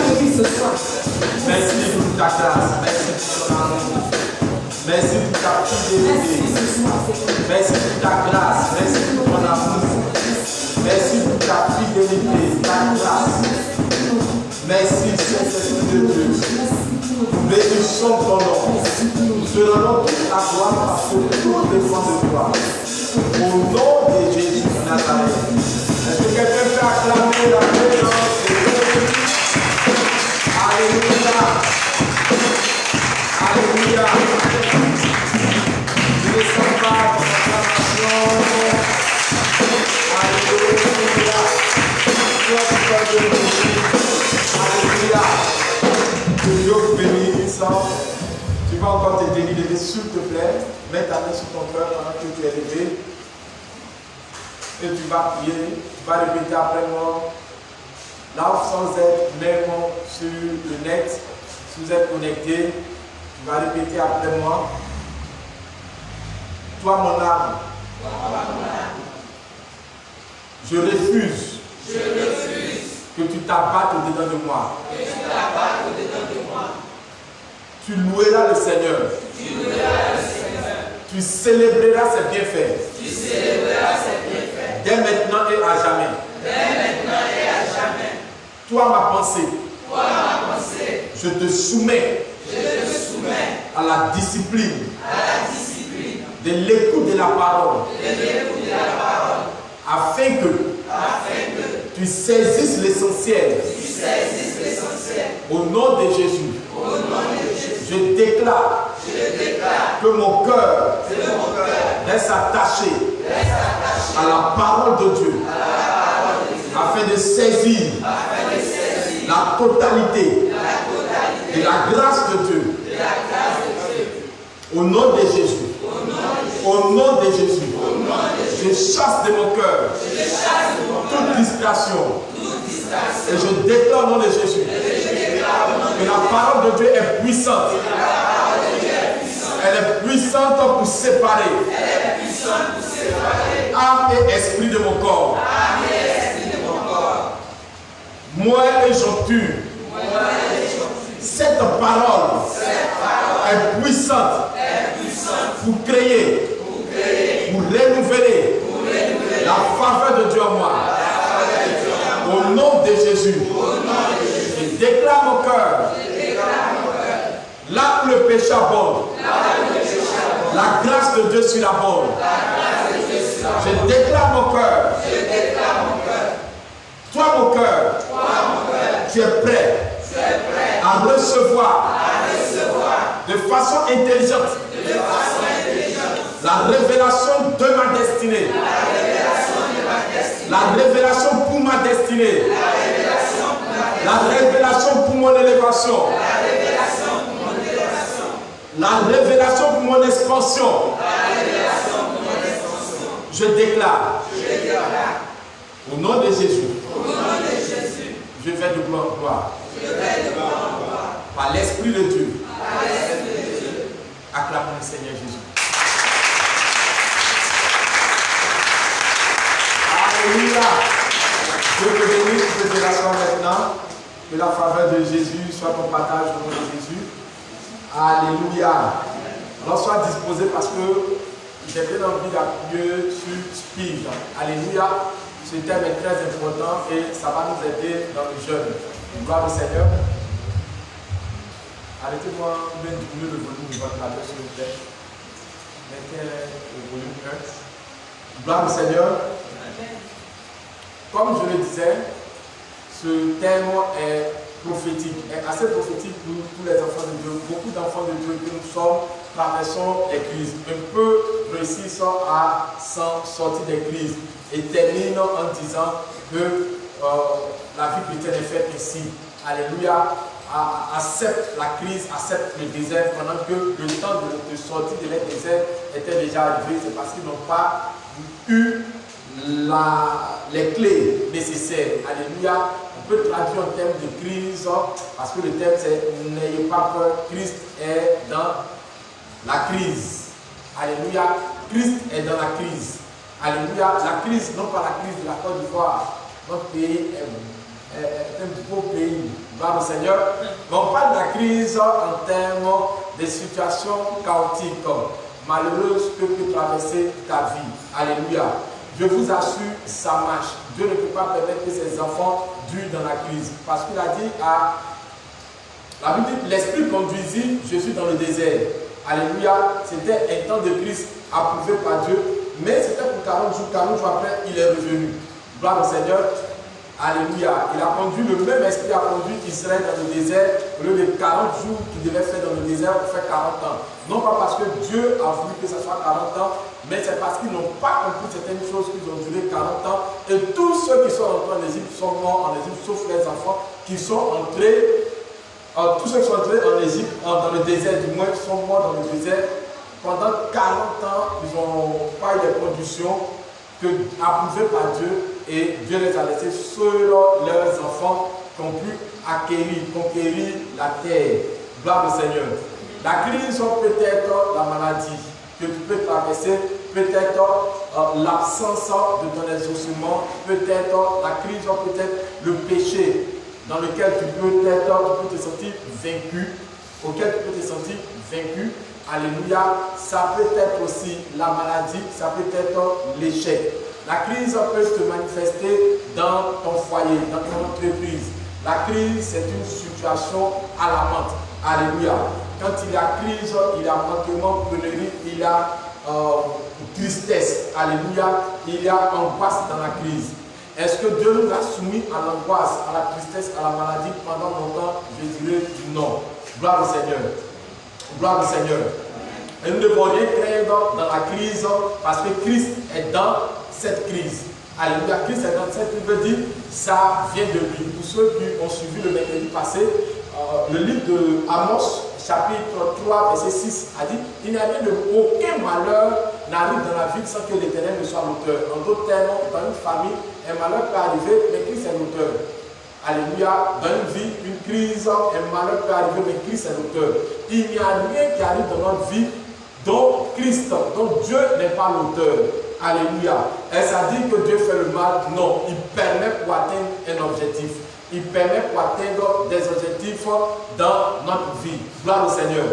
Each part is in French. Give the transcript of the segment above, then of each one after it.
depuis ce soir. Merci pour ta grâce. Merci pour ton amour. Merci pour ta fidélité. Merci pour ta grâce. Merci pour ton amour. Merci pour ta fidélité, ta grâce. Merci, Saint-Esprit de Dieu. Nous bénissons ton nom. Nous te rendons toute la gloire parce que tout dépend de toi. Au nom de Jésus de Nazareth. Est-ce que quelqu'un peut acclamer la présence de Dieu? Alléluia. Alléluia. Ne descends pas dans l'acclamation. Alléluia. Alléluia. Que Dieu vous bénisse. Tu vas encore te délivrer, s'il te plaît. Mets ta main sur ton cœur pendant que tu es levé. Et tu vas prier. Tu vas répéter après moi. Là, sans être même sur le net, si vous êtes connecté, tu vas répéter après moi. Toi, mon âme. Je refuse. Que tu t'abattes au-dedans de moi. Tu loueras le Seigneur. Tu célébreras ses bienfaits. Dès maintenant et à jamais. Toi, ma pensée. Je te soumets. À la discipline. De l'écoute de la parole. Afin que tu saisisses l'essentiel. Au nom de Jésus. Je déclare que mon cœur reste attaché à la parole de Dieu. Afin de saisir la totalité de la grâce de Dieu. Au nom de Jésus. Au nom de Jésus. Je chasse de mon cœur toute distraction. Et je déclare au nom de Jésus que la parole de Dieu est puissante. Elle est puissante pour séparer âme et esprit de mon corps. Moelle et joncture. Cette parole est puissante pour créer, pour renouveler la faveur de Dieu en moi. Au nom de Jésus, je déclare mon cœur. Là où le péché abonde, la grâce de Dieu surabonde. Je déclare mon cœur. Toi, mon cœur, tu es prêt à recevoir de façon intelligente la révélation de ma destinée. La révélation pour ma destinée. La révélation pour mon élévation. La révélation pour mon expansion. Je déclare. Au nom de Jésus. Je vais de gloire en gloire. Par l'Esprit de Dieu. Acclamons le Seigneur Jésus. Alléluia. Je te bénis, je te rassois maintenant. Que la faveur de Jésus soit ton partage au nom de Jésus. Alléluia. Alors sois disposé parce que j'ai bien envie d'appuyer sur Speed. Alléluia. Ce thème est très important et ça va nous aider dans le jeûne. Gloire au Seigneur. Arrêtez-moi de diminuer le volume du ventilateur s'il vous plaît. Mettez au volume 1. Gloire au Seigneur. Comme je le disais, ce thème est prophétique, est assez prophétique pour tous les enfants de Dieu. Beaucoup d'enfants de Dieu que nous sommes traversons les crises. Un peu réussissent à s'en sortir des crises et terminent en disant que la vie chrétienne est faite ici. Alléluia. Accepte la crise, accepte le désert pendant que le temps de sortir de leur désert était déjà arrivé. C'est parce qu'ils n'ont pas eu les clés nécessaires. Alléluia. On peut traduire en termes de crise parce que le thème c'est n'ayez pas peur, Christ est dans la crise. Alléluia. Christ est dans la crise. Alléluia. La crise, non pas la crise de la Côte d'Ivoire. Notre pays est un beau pays. Gloire au Seigneur. Mais on parle de la crise en termes des situations chaotiques, malheureuses que peut traverser ta vie. Alléluia. Je vous assure, ça marche. Dieu ne peut pas permettre que ses enfants durent dans la crise. Parce qu'il a dit à la Bible dit, l'Esprit conduisit Jésus dans le désert. Alléluia. C'était un temps de crise approuvé par Dieu. Mais c'était pour 40 jours. 40 jours après, il est revenu. Gloire au Seigneur. Alléluia. Il a conduit, le même esprit a conduit Israël dans le désert. Au lieu de 40 jours qu'il devait faire dans le désert, pour faire 40 ans. Non pas parce que Dieu a voulu que ce soit 40 ans, mais c'est parce qu'ils n'ont pas compris certaines choses qu'ils ont duré 40 ans. Et tous ceux qui sont entrés en Égypte sont morts en Égypte, sauf les enfants qui sont entrés. Tous ceux qui sont entrés en Égypte, dans le désert du moins, qui sont morts dans le désert. Pendant 40 ans, ils n'ont pas eu les conditions approuvées par Dieu. Et Dieu les a laissés seuls leurs enfants qui ont pu conquérir la terre. Gloire au Seigneur. La crise peut être la maladie que tu peux traverser, peut-être l'absence de ton exaucement, peut-être la crise, peut-être le péché dans lequel tu peux te sentir vaincu, auquel tu peux te sentir vaincu. Alléluia. Ça peut être aussi la maladie, ça peut être l'échec. La crise peut se manifester dans ton foyer, dans ton entreprise. La crise, c'est une situation alarmante. Alléluia. Quand il y a crise, il y a manquement, pénurie, il y a tristesse. Alléluia. Il y a angoisse dans la crise. Est-ce que Dieu nous a soumis à l'angoisse, à la tristesse, à la maladie pendant longtemps? Je dirais non. Gloire au Seigneur. Gloire au Seigneur. Et nous ne devons rien craindre dans la crise parce que Christ est dans cette crise. Alléluia. Christ est dans cette crise, veut dire ça vient de lui. Pour ceux qui ont suivi le mercredi passé, le livre de Amos, chapitre 3, verset 6, a dit il n'y a rien de aucun malheur n'arrive dans la vie sans que l'Éternel ne soit l'auteur. En d'autres termes, dans une famille, un malheur peut arriver, mais Christ est l'auteur. Alléluia. Dans une vie, une crise, un malheur peut arriver, mais Christ est l'auteur. Il n'y a rien qui arrive dans notre vie dont Christ, dont Dieu n'est pas l'auteur. Alléluia. Est-ce à dire que Dieu fait le mal? Non. Il permet pour atteindre un objectif. Il permet pour atteindre des objectifs dans notre vie. Gloire au Seigneur.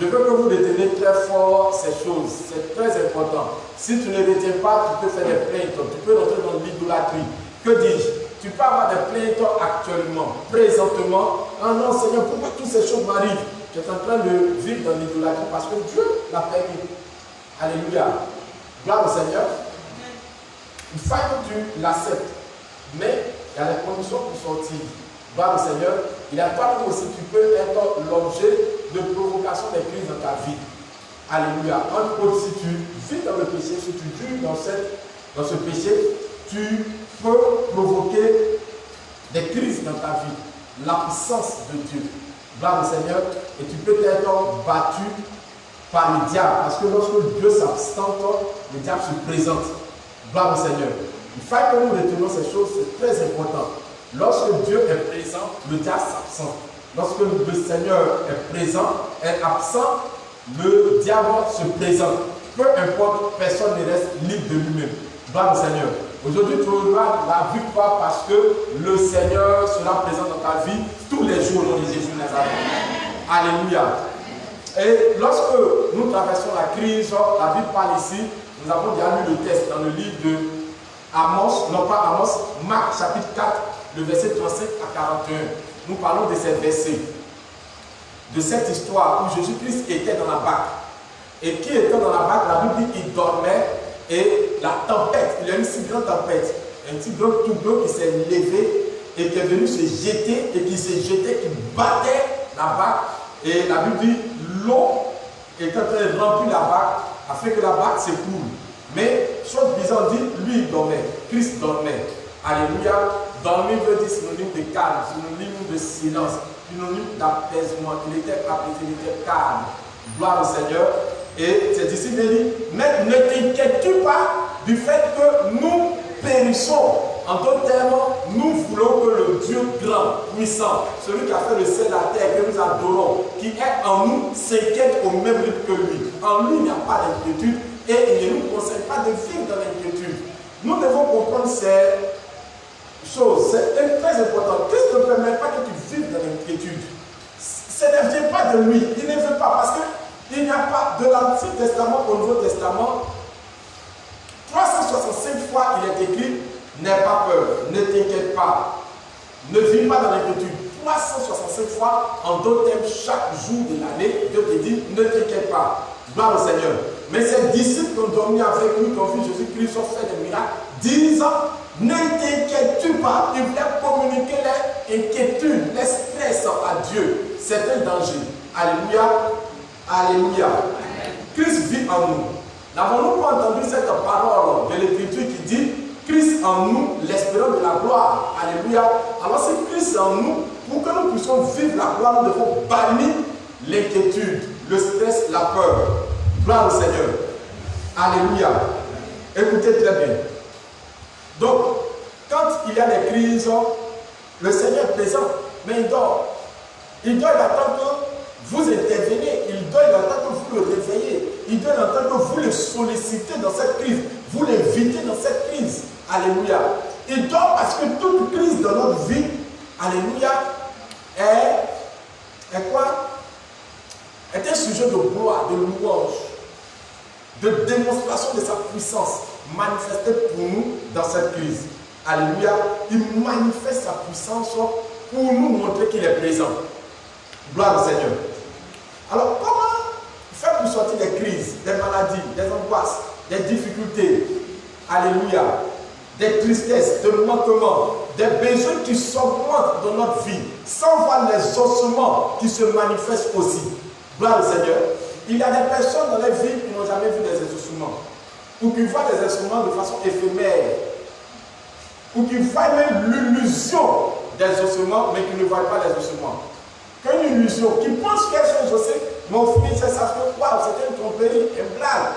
Je veux que vous reteniez très fort ces choses. C'est très important. Si tu ne retiens pas, tu peux faire des plaintes. Tu peux rentrer dans l'idolâtrie. Que dis-je? Tu peux avoir des plaintes actuellement, présentement. Ah non, Seigneur, pourquoi toutes ces choses m'arrivent? Tu es en train de vivre dans l'idolâtrie parce que Dieu l'a permis. Alléluia. Gloire au Seigneur. Il faut que tu l'acceptes. Mais il y a des conditions pour sortir. Gloire au Seigneur. Il y a toi aussi, tu peux être l'objet de provocation des crises dans ta vie. Alléluia. En autre, si tu vis dans le péché, si tu vis dans ce péché, tu peux provoquer des crises dans ta vie. L'absence de Dieu. Gloire au Seigneur. Et tu peux être battu par le diable. Parce que lorsque Dieu s'absente, le diable se présente. Gloire au Seigneur. Il faut que nous retenions ces choses, c'est très important. Lorsque Dieu est présent, le diable s'absente. Lorsque le Seigneur est présent, est absent, le diable se présente. Peu importe, personne ne reste libre de lui-même. Gloire au Seigneur. Aujourd'hui, tu auras la victoire parce que le Seigneur sera présent dans ta vie tous les jours au nom de Jésus de Nazareth. Alléluia. Et lorsque nous traversons la crise, la Bible parle ici, nous avons déjà lu le texte dans le livre de Amos, non pas Amos, Marc chapitre 4, le verset 35 à 41. Nous parlons de ces versets, de cette histoire où Jésus-Christ était dans la barque. Et qui était dans la barque, la Bible dit qu'il dormait et la tempête, il y a une si grande tempête, un petit bloc tout bleu qui s'est levé et qui est venu se jeter et qui s'est jeté, qui battait la barque. Et la Bible dit l'eau est en train de remplir la barque afin que la barque s'écoule. Mais, chose bizarre, dit, lui il dormait, Christ dormait. Alléluia. Dormir veut dire synonyme de calme, synonyme de silence, synonyme d'apaisement. Il était apaisé, il était calme. Gloire au Seigneur. Et ses disciples disent, mais ne t'inquiète-tu pas du fait que nous périssons. En d'autres termes, nous voulons que le Dieu grand, puissant, celui qui a fait le ciel et la terre, que nous adorons, qui est en nous, s'inquiète au même rythme que lui. En lui, il n'y a pas d'inquiétude et il ne nous conseille pas de vivre dans l'inquiétude. Nous devons comprendre ces chose, c'est très important. Christ ne permet pas que tu vives dans l'inquiétude. Ça ne vient pas de lui. Il ne veut pas parce qu'il n'y a pas de l'Ancien Testament au Nouveau Testament. 365 fois il est écrit, n'aie pas peur, ne t'inquiète pas, ne vis pas dans l'inquiétude. 365 fois, en d'autres termes, chaque jour de l'année, Dieu te dit, ne t'inquiète pas. Gloire au Seigneur. Mais ces disciples qui ont dormi avec lui, qui ont vu Jésus-Christ, ont fait des miracles, disant, ne t'inquiète-tu pas. Ils voulaient communiquer leur inquiétude, leur stress à Dieu. C'est un danger. Alléluia. Alléluia. Amen. Christ vit en nous. N'avons-nous pas entendu cette parole de l'Écriture qui dit Christ en nous, l'espérance de la gloire. Alléluia. Alors si Christ est en nous, pour que nous puissions vivre la gloire, nous devons bannir l'inquiétude, le stress, la peur. Gloire au Seigneur. Alléluia. Écoutez très bien. Donc, quand il y a des crises, le Seigneur est présent, mais il dort. Il doit attendre que vous intervenez, il doit attendre que vous le réveillez, il doit attendre que vous le sollicitez dans cette crise, vous l'invitez dans cette crise. Alléluia. Il dort parce que toute crise de notre vie, alléluia, est quoi? Est un sujet de gloire, de louange, de démonstration de sa puissance manifestée pour nous dans cette crise. Alléluia. Il manifeste sa puissance pour nous montrer qu'il est présent. Gloire au Seigneur. Alors, comment faire pour sortir des crises, des maladies, des angoisses, des difficultés? Alléluia. Des tristesses, des manquements, des besoins qui s'augmentent dans notre vie, sans voir les ossements qui se manifestent aussi. Gloire au Seigneur. Il y a des personnes dans leur vie qui n'ont jamais vu des ossements, ou qui voient des instruments de façon éphémère, ou qui voient même l'illusion des ossements, mais qui ne voient pas les ossements. Qu'une illusion, qui pense qu'elles sont ossées, mais au final, c'est ça, c'est une tromperie, une blague.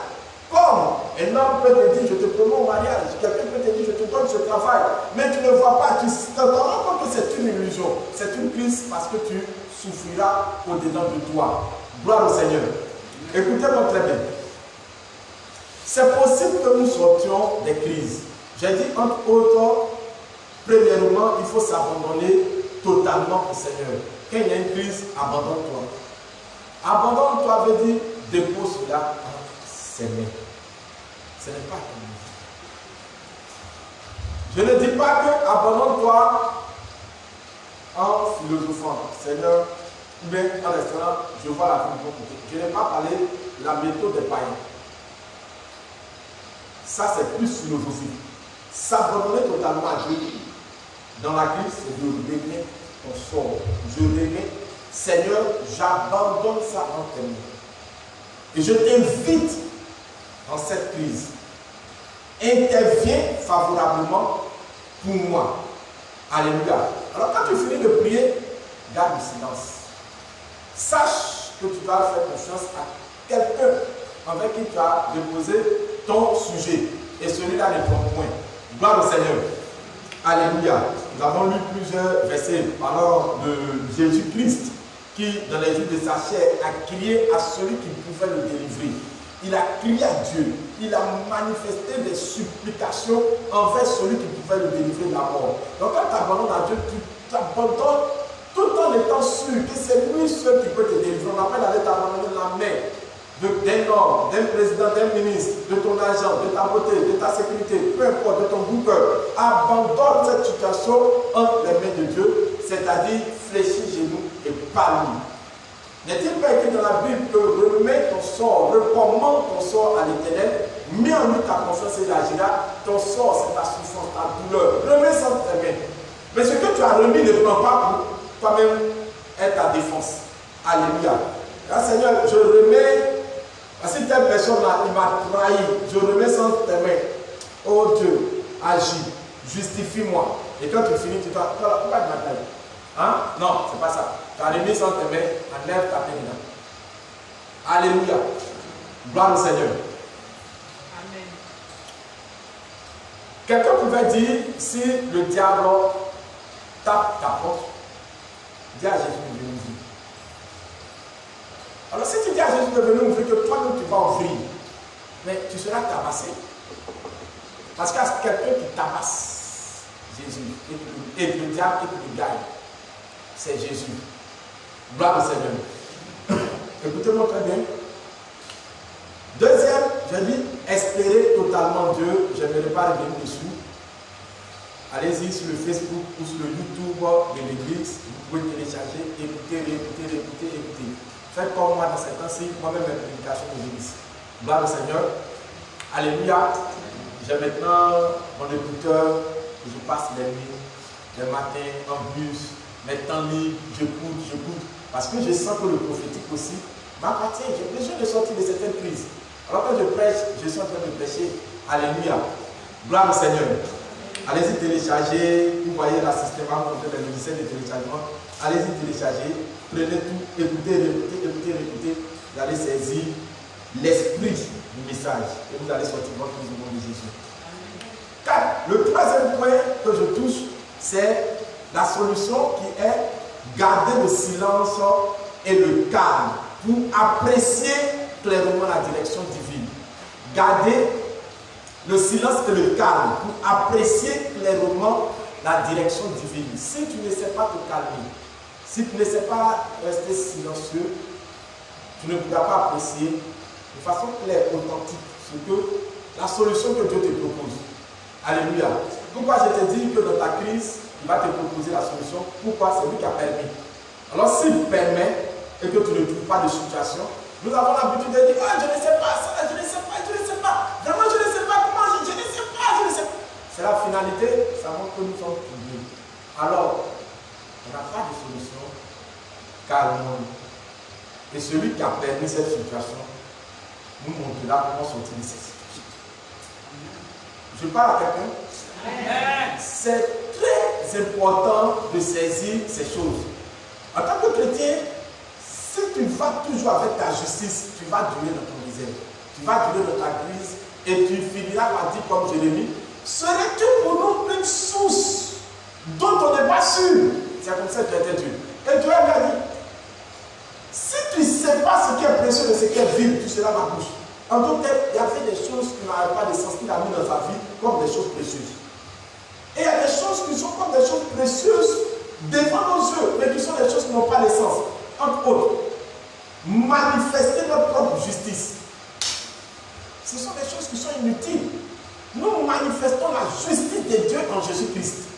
Comme un homme peut te dire, je te promets au mariage, quelqu'un peut te dire, je te donne ce travail, mais tu ne vois pas, tu te rends compte que c'est une illusion, c'est une crise parce que tu souffriras au-dedans de toi. Gloire au Seigneur. Écoutez-moi très bien. C'est possible que nous sortions des crises. J'ai dit, entre autres, premièrement, il faut s'abandonner totalement au Seigneur. Quand il y a une crise, abandonne-toi. Abandonne-toi veut dire, dépose cela entre ses mains. Ce n'est pas comme je ne dis pas que abandonne-toi en philosophant. Seigneur, ou bien en restaurant, je vois la vie de mon côté. Je n'ai pas parlé de la méthode des païens. Ça, c'est plus philosophique. S'abandonner totalement à Dieu dans la crise, c'est de remettre ton sort. Je remets, Seigneur, j'abandonne ça en tes mains. Et je t'invite dans cette crise. Interviens favorablement pour moi. Alléluia. Alors quand tu finis de prier, garde le silence. Sache que tu dois faire confiance à quelqu'un avec qui tu as déposé ton sujet. Et celui-là n'est pas point. Gloire au Seigneur. Alléluia. Nous avons lu plusieurs versets parlant de Jésus-Christ qui, dans les jours de sa chair, a crié à celui qui pouvait le délivrer. Il a crié à Dieu. Il a manifesté des supplications envers celui qui pouvait le délivrer de la mort. Donc quand tu abandonnes à Dieu, tu t'abandonnes tout en étant sûr que c'est lui seul qui peut te délivrer. On appelle d'aller t'abandonner la main d'un homme, d'un président, d'un ministre, de ton agent, de ta beauté, de ta sécurité, peu importe, de ton goût. Abandonne cette situation entre les mains de Dieu, c'est-à-dire fléchis genoux et pas lui. N'est-il pas écrit dans la Bible que remets ton sort, recommande ton sort à l'Éternel, mets en lui ta confiance et il agira, ton sort c'est ta souffrance, ta douleur. Remets ça entre tes mains. Mais ce que tu as remis ne prend pas pour toi-même être ta défense. Alléluia. Là, Seigneur, je remets. Parce que telle personne-là, il m'a trahi. Je remets ça entre tes mains. Oh Dieu, agis, justifie-moi. Et quand tu finis, tu te dis, pourquoi il m'a trahi? Hein? Non, c'est pas ça. Tu as remis ça entre tes mains, enlève ta peine. Alléluia. Gloire au Seigneur. Amen. Quelqu'un pouvait dire, si le diable tape ta porte, dis à Jésus de venir ouvrir. Alors si tu dis à Jésus de venir ouvrir, que toi-même tu vas ouvrir, mais tu seras tabassé. Parce qu'il y a quelqu'un qui tabasse Jésus. Et le diable qui le gagne, c'est Jésus. Gloire au Seigneur. Écoutez-moi très bien. Deuxième, je dis espérer totalement Dieu. Je n'aimerais pas revenir dessus. Allez-y sur le Facebook ou sur le YouTube de l'église. Vous pouvez télécharger, écouter, écouter. Faites comme moi dans ces temps-ci, moi-même mes prédications de l'église. Gloire au Seigneur. Alléluia. J'ai maintenant mon écouteur. Je passe les nuits, les matins, en bus, mes temps libres, j'écoute. Parce que je sens que le prophétique aussi m'appartient. J'ai besoin de sortir de certaines crises. Alors quand je prêche, je suis en train de prêcher. Alléluia. Gloire au Seigneur. Allez-y télécharger. Vous voyez la système, les logiciels de téléchargement. Allez-y télécharger. Prenez tout, écoutez. Vous allez saisir l'esprit du message. Et vous allez sortir votre vie au nom de Jésus. 4. Le troisième point que je touche, c'est la solution qui est garder le silence et le calme pour apprécier clairement la direction divine. Garder le silence et le calme pour apprécier clairement la direction divine. Si tu ne sais pas te calmer, si tu ne sais pas rester silencieux, tu ne pourras pas apprécier de façon claire, authentique, la solution que Dieu te propose. Alléluia. Pourquoi je te dis que dans ta crise, il va te proposer la solution? Pourquoi? C'est lui qui a permis. Alors s'il permet et que tu ne trouves pas de situation, nous avons l'habitude de dire, ah, je ne sais pas ça, je ne sais pas. Vraiment, je ne sais pas comment, je ne sais pas. C'est la finalité, ça montre que nous sommes troublés. Alors, on n'a pas de solution, calmons-nous. Et celui qui a permis cette situation nous montrera comment sortir de cette situation. Je parle à quelqu'un. C'est très important de saisir ces choses. En tant que chrétien, si tu vas toujours avec ta justice, tu vas durer dans ton misère. Tu vas durer dans ta crise et tu finiras par dire comme Jérémie, serais-tu pour nous une source dont on n'est pas sûr? C'est comme ça que tu étais Dieu. Et Dieu lui a dit, si tu ne sais pas ce qui est précieux de ce qui est vide, tu seras ma bouche. En d'autres termes, il y avait des choses qui n'avaient pas de sens qu'il a mis dans sa vie comme des choses précieuses. Et il y a des choses qui sont comme des choses précieuses devant nos yeux, mais qui sont des choses qui n'ont pas de sens. Entre autres, manifester notre propre justice. Ce sont des choses qui sont inutiles. Nous manifestons la justice de Dieu en Jésus-Christ.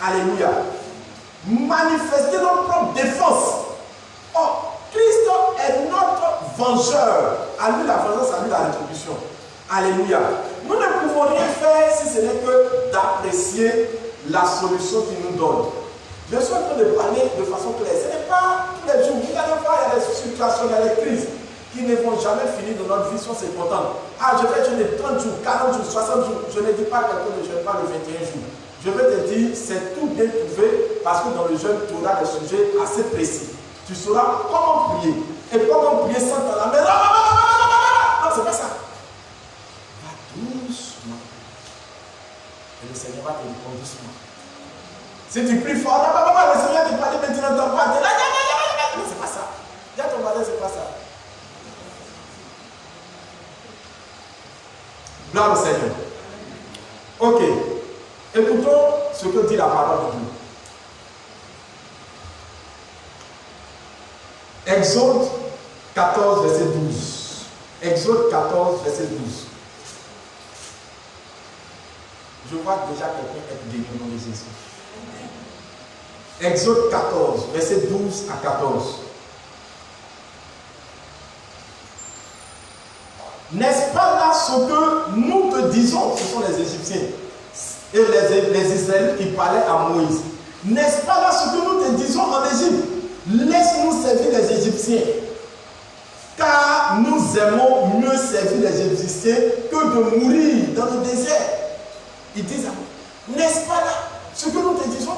Alléluia. Manifester notre propre défense. Or, Christ est notre vengeur. À lui la vengeance, à lui la rétribution. Alléluia. Nous ne pouvons rien faire si ce n'est que d'apprécier la solution qu'il nous donne. Je suis en train de parler de façon claire. Ce n'est pas tous les jours. Vous allez voir, il y a des situations, il y a des crises qui ne vont jamais finir dans notre vie si on se contente. Ah, je vais jeûner 30 jours, 40 jours, 60 jours. Je ne dis pas que quelqu'un ne jeûne pas le 21 jours. Je vais te dire, c'est tout bien trouvé parce que dans le jeûne, tu auras des sujets assez précis. Tu sauras comment prier. Et comment prier sans t'en la main. Non, c'est pas ça. Va doucement. Et le Seigneur va te répondre doucement. Si tu pries fort, le Seigneur te parle maintenant dans ton pas. Non, c'est pas ça. Dis à ton voisin, c'est pas ça. Gloire au Seigneur. Ok. Écoutons ce que dit la parole de Dieu. Exode 14, verset 12. Exode 14, verset 12. Je vois déjà quelqu'un être béni au nom de Jésus. Exode 14, verset 12 à 14. N'est-ce pas là ce que nous te disons? Ce sont les Égyptiens et les Israélites qui parlaient à Moïse. N'est-ce pas là ce que nous te disons en Égypte? Laisse-nous servir les Égyptiens, car nous aimons mieux servir les Égyptiens que de mourir dans le désert. Ils disent à nous, n'est-ce pas là ce que nous te disons?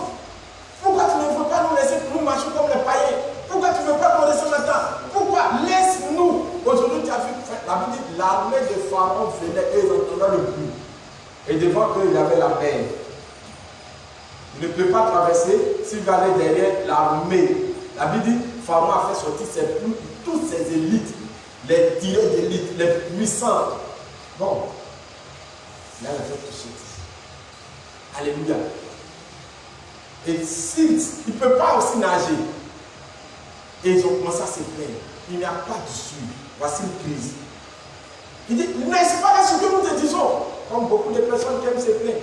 Pourquoi tu ne veux pas nous laisser nous marcher comme les païens? Pourquoi tu ne veux pas nous laisser maintenant? Pourquoi? Laisse-nous. Aujourd'hui, tu as vu, la Bible dit, l'armée de Pharaon venait et ils entendaient le bruit. Et devant eux, il y avait la mer. Il ne peut pas traverser s'il va aller derrière l'armée. La Bible dit, Pharaon a fait sortir toutes ses élites, les tirés d'élite, les puissants. Bon, là, il a fait tout sortir. Alléluia. Et s'il ne peut pas aussi nager, et ils ont commencé à se plaindre, il n'y a pas d'issue. Voici une crise. Il dit, n'est-ce pas là ce que nous te disons? Comme beaucoup de personnes qui aiment se plaindre.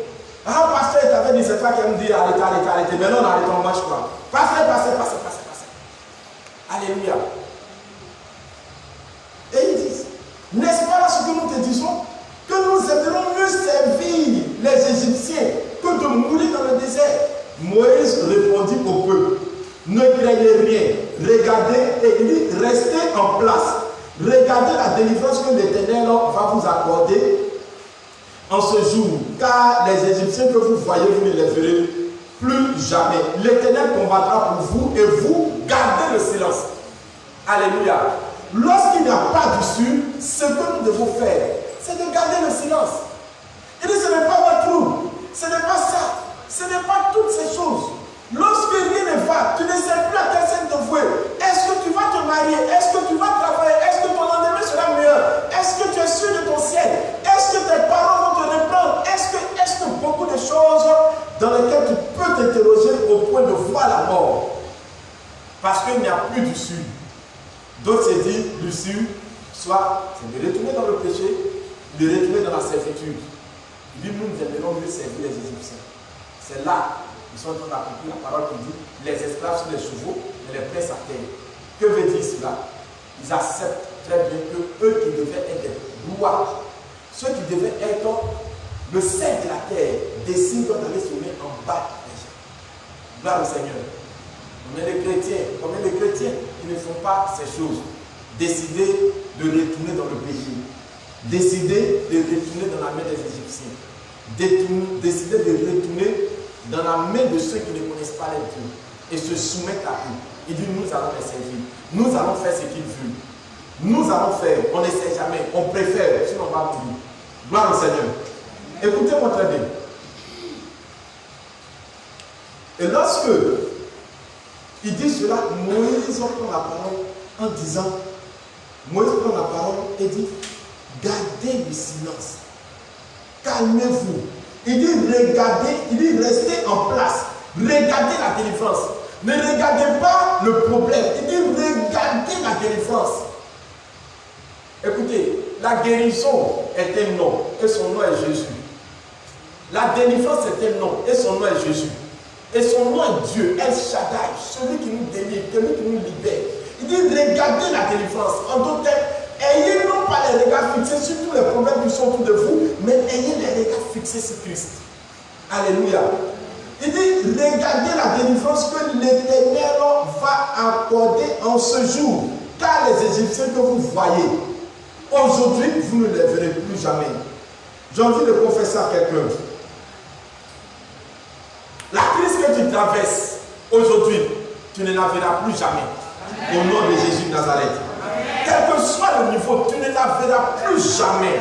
Ah, pasteur, il t'avait dit, c'est toi qui aime dire, arrêtez. Maintenant, on arrête, on marche quoi. Pasteur. Alléluia. Et ils disent, n'est-ce pas là ce que nous te disons? Que nous aimerons mieux servir les Égyptiens que de mourir dans le désert. Moïse répondit au peuple, ne craignez rien, regardez, et il dit, restez en place. Regardez la délivrance que l'Éternel va vous accorder en ce jour, car les Égyptiens que vous voyez, vous ne les verrez plus jamais. L'Éternel combattra pour vous et vous gardez le silence. Alléluia. Lorsqu'il n'y a pas d'issue, ce que nous devons faire, c'est de garder le silence. Il dit, ce n'est pas votre trouble, ce n'est pas ça, ce n'est pas toutes ces choses. Lorsque rien ne va, tu ne sais plus à quel sein te vouer. Est-ce que tu vas te marier? Est-ce que tu vas travailler? Est-ce que ton lendemain sera meilleur? Est-ce que tu es sûr de ton ciel? Est-ce que tes parents vont te reprendre? Est-ce que beaucoup de choses dans lesquelles tu peux t'interroger au point de voir la mort? Parce qu'il n'y a plus d'issue. D'autres se disent, l'issue, soit c'est de retourner dans le péché, de retourner dans la servitude. Il dit, nous aimerons mieux servir les Égyptiens. C'est là. Ils sont en train d'accomplir la parole qui dit les esclaves sont les chevaux et les princes à terre. Que veut dire cela? Ils acceptent très bien que eux qui devaient être des rois, ceux qui devaient être le sel de la terre, décident d'aller se mettre en bas des gens. Gloire au Seigneur. Combien de chrétiens qui ne font pas ces choses, décider de retourner dans le péché, décider de retourner dans la main des Égyptiens, décider de retourner dans la main de ceux qui ne connaissent pas les dieux et se soumettent à eux. Il dit, nous allons les servir. Nous allons faire ce qu'ils veulent. Nous allons faire, on ne sait jamais, on préfère, sinon on va mourir. Gloire au Seigneur. Écoutez-moi très bien. Et lorsque il dit cela, Moïse prend la parole en disant, Moïse prend la parole et dit, gardez le silence. Calmez-vous. Il dit regardez, il dit restez en place. Regardez la délivrance. Ne regardez pas le problème. Il dit regardez la délivrance. Écoutez, la guérison est un nom et son nom est Jésus. La délivrance est un nom et son nom est Jésus. Et son nom est Dieu, El Shaddai, celui qui nous délivre, celui qui nous libère. Il dit regardez la délivrance. En d'autres termes, ayez non pas les regards fixés sur tous les problèmes qui sont autour de vous, mais ayez les regards fixés sur Christ. Alléluia. Il dit, regardez la délivrance que l'Éternel va accorder en ce jour. Car les Égyptiens que vous voyez, aujourd'hui, vous ne les verrez plus jamais. J'ai envie de confesser à quelqu'un. La crise que tu traverses aujourd'hui, tu ne la verras plus jamais. Au nom de Jésus de Nazareth. Quel que soit le niveau, tu ne la verras plus jamais.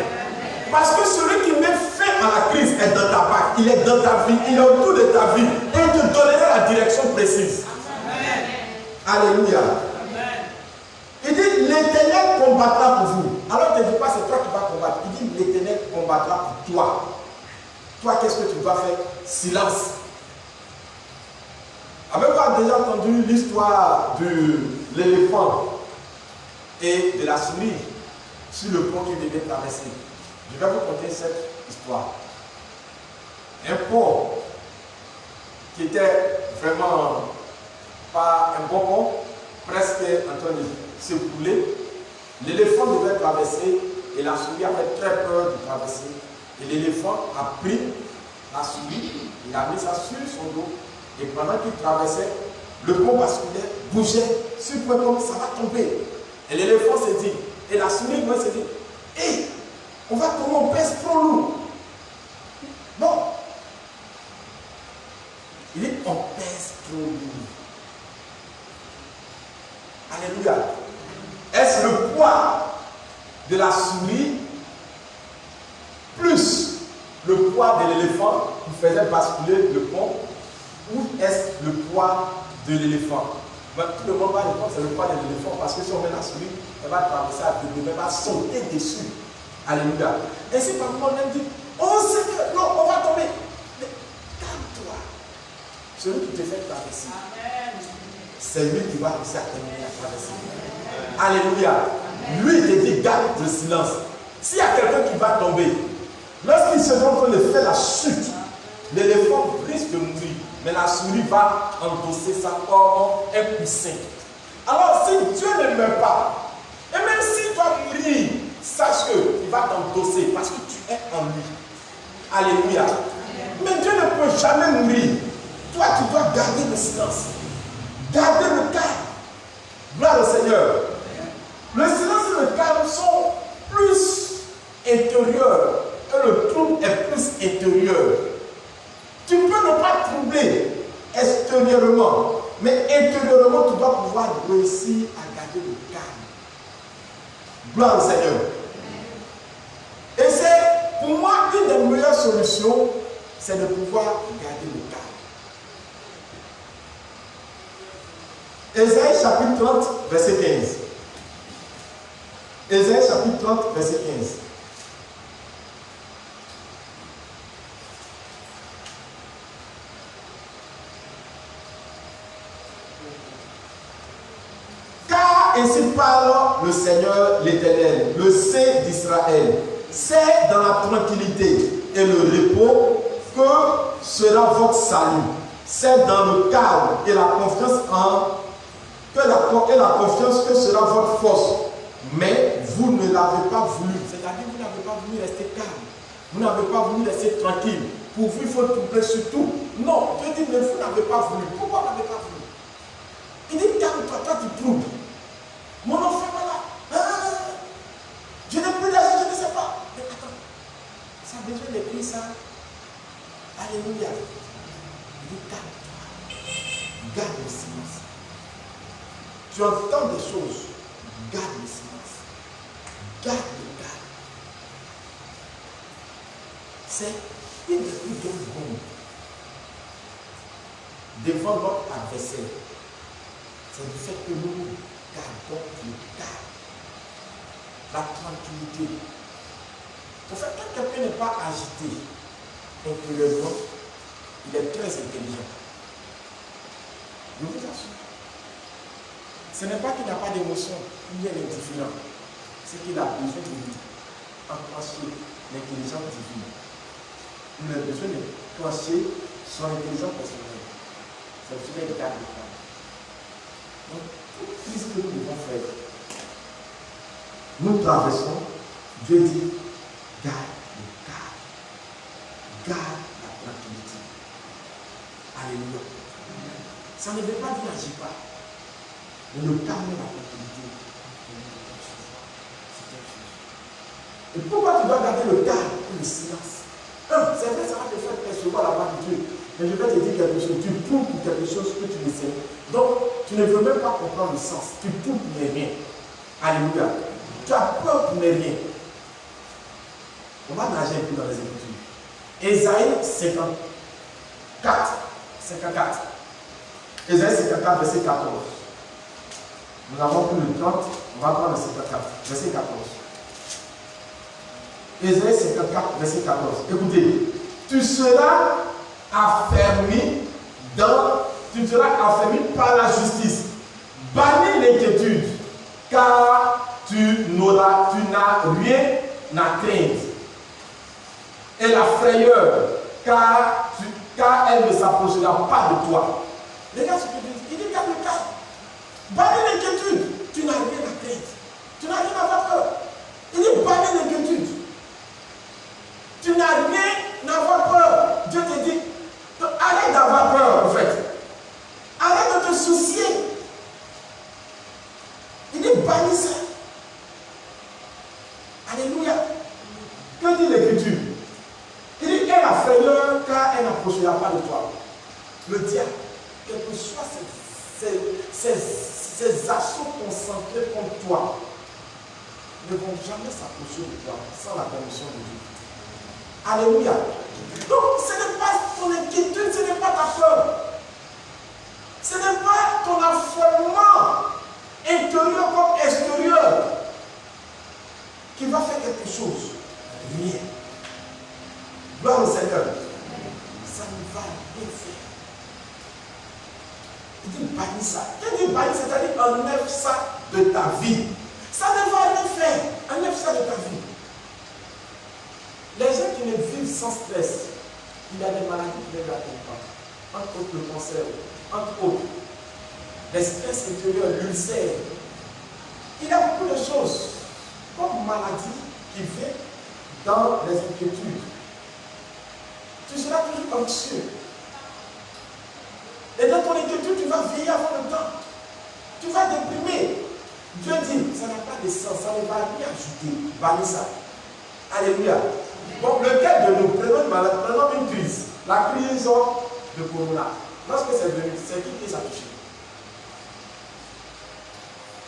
Parce que celui qui met fin à la crise est dans ta barque, il est dans ta vie, il est autour de ta vie et il te donnera la direction précise. Amen. Alléluia. Amen. Il dit l'Éternel combattra pour vous. Alors il ne dit pas c'est toi qui vas combattre. Il dit l'Éternel combattra pour toi. Toi, qu'est-ce que tu dois faire? Silence. Avez-vous déjà entendu l'histoire de l'éléphant et de la souris sur le pont qu'il devait traverser? Je vais vous conter cette histoire. Un pont qui était vraiment pas un bon pont, presque en train de s'écouler. L'éléphant devait traverser et la souris avait très peur de traverser. Et l'éléphant a pris la souris, il a mis ça sur son dos et pendant qu'il traversait, le pont basculait, bougeait, sur le point comme ça va tomber. Et l'éléphant s'est dit, et la souris s'est dit, hé, on va tomber, on pèse trop lourd. Non. Il dit, on pèse trop lourd. Alléluia. Est-ce le poids de la souris plus le poids de l'éléphant qui faisait basculer le pont, ou est-ce le poids de l'éléphant? Tout le monde va répondre, c'est le poids de l'éléphant, parce que si on met la souris, elle va traverser à deux, elle va sauter dessus. Alléluia. Et si par contre on dit, oh Seigneur, non, on va tomber. Mais calme-toi. celui qui te fait traverser, c'est lui qui va réussir à terminer la traversée. Alléluia. Lui, il te dit, garde le silence. S'il y a quelqu'un qui va tomber, lorsqu'il se rend compte de faire la chute, l'éléphant risque de mourir, mais la souris va endosser sa corps un coussin. Alors, si Dieu ne meurt pas, et même s'il doit mourir, sache qu'il va t'endosser parce que tu es en lui. Alléluia. Mais Dieu ne peut jamais mourir. Toi, tu dois garder le silence. Garder le calme. Gloire au Seigneur. Le silence et le calme sont plus intérieurs. Et le trouble est plus intérieur. Tu peux ne pas troubler extérieurement, mais intérieurement, tu dois pouvoir réussir à garder le calme. Gloire au Seigneur. Et c'est pour moi une des meilleures solutions, c'est de pouvoir garder le calme. Ésaïe chapitre 30, verset 15. Ésaïe chapitre 30, verset 15. Car ainsi parle le Seigneur l'Éternel, le Saint d'Israël. C'est dans la tranquillité et le repos que sera votre salut. C'est dans le calme et la confiance que sera votre force. Mais vous ne l'avez pas voulu. C'est-à-dire que vous n'avez pas voulu rester calme. Vous n'avez pas voulu rester tranquille. Pour vous, il faut troubler sur tout. Non, Dieu dit, mais vous n'avez pas voulu. Pourquoi vous n'avez pas voulu? Il dit, calme-toi, toi tu troubles. Mon enfant, voilà. Je n'ai plus d'argent, je ne sais pas. Mais attends, ça a besoin d'écrire ça. Alléluia. Il dit, calme-toi. Garde le silence. Tu entends des choses. Garde le silence. Garde le calme. C'est une des plus grandes bombes devant notre adversaire. C'est du fait que nous gardons le calme, la tranquillité. En fait, quand quelqu'un n'est pas agité intérieurement, il est très intelligent. Je vous assure. Ce n'est pas qu'il n'a pas d'émotion, il est indifférent. C'est qu'il a besoin de enclencher l'intelligence divine. Il a besoin de enclencher son intelligence personnelle. C'est ce qu'il garde le calme. Donc, toute crise que nous devons faire, nous traversons, Dieu dit, garde le calme. Garde la tranquillité. Alléluia. Ça ne veut pas dire n'agis pas. Mais le calme et la tranquillité, c'est quelque chose. Et pourquoi tu dois garder le calme et le silence? C'est vrai, ça va te faire percevoir la part de Dieu. Mais je vais te dire quelque chose. Tu prouves pour quelque chose que tu ne sais. Donc, tu ne veux même pas comprendre le sens. Tu prouves pour ne rien. Alléluia. Tu as peur pour ne rien. On va nager un peu dans les Écritures. Ésaïe 54. Ésaïe 54, verset 14. Nous avons pris le 30, on va prendre le 54, verset 14. Ésaïe 54, verset 14. Écoutez, tu seras affermi par la justice. Bannis l'inquiétude, car tu n'as rien à craindre. Et la frayeur, car elle ne s'approchera pas de toi. Regarde ce que dit. Il dit garde le calme. Bannis l'inquiétude. Tu n'as rien à craindre. Tu n'as rien à avoir peur. Il dit bannis l'inquiétude. Tu n'as rien à avoir peur. Dieu te dit, arrête d'avoir peur en fait. Arrête de te soucier. Il dit bannis ça. Alléluia. Que dit l'Écriture? Il dit aie la frayeur car elle n'approchera pas de toi. Le diable, quels que soient ces assauts concentrés contre toi, ne vont jamais s'approcher de toi sans la permission de Dieu. Alléluia. Donc, ce n'est pas ton inquiétude, ce n'est pas ta peur. Ce n'est pas ton affolement intérieur comme extérieur qui va faire quelque chose. Rien. Gloire au Seigneur. Ça ne va rien faire. bannis ça. Qui dit bannis, c'est-à-dire enlève ça de ta vie. Ça ne va rien faire. Enlève ça de ta vie. Les gens qui ne vivent sans stress, il y a des maladies qui ne l'accompagnent. Entre autres le cancer, entre autres. Les stress intérieurs, l'ulcère. Il y a beaucoup de choses comme maladies qui viennent dans les inquiétudes. Tu seras toujours anxieux. Et dans ton inquiétude, tu vas vieillir avant le temps. Tu vas déprimer. Dieu dit, ça n'a pas de sens, ça ne va rien ajouter. Bannis ça. Alléluia. Bon, le cas de nous, prenons une crise. La crise de Corona. Lorsque c'est venu, c'est qui ça a touché?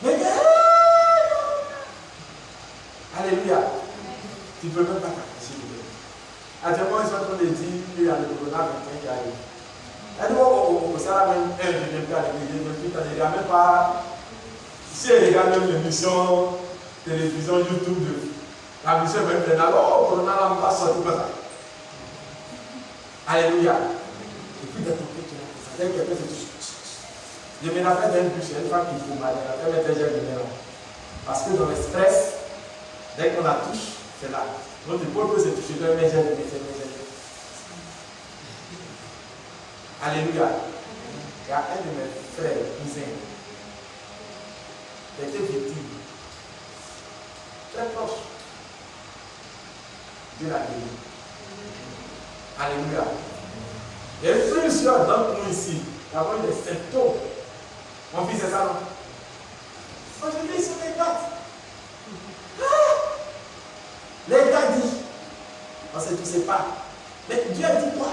Mais alléluia. Tu ne peux même pas t'apprécier. Actuellement, ils sont en train de dire qu'il y a le Corona 21 qui arrive. Elle dit, ça va même un de mes gars, il n'y a même pas. Si elle regarde même l'émission télévision YouTube de la mission même pénale, Corona là, on va sortir comme ça. Alléluia. Et puis dans ton cœur, tu as ça. Dès que quelqu'un se dit, je me rappelle d'un bus, une femme qui faut mal, elle mettait déjà de l'air. Parce que dans le stress, dès qu'on la touche, c'est là. Notre épaule peut se toucher, elle met déjà de l'air. Alléluia. Il y a un de mes frères, cousins, qui était victime. Très proche. Dieu l'a guéri. Alléluia. Il y a plusieurs d'entre nous ici qui avons des symptômes. Mon fils, c'est ça, non? Aujourd'hui, ils sont les gars. Les gars disent, on ne sait pas. Mais Dieu a dit quoi?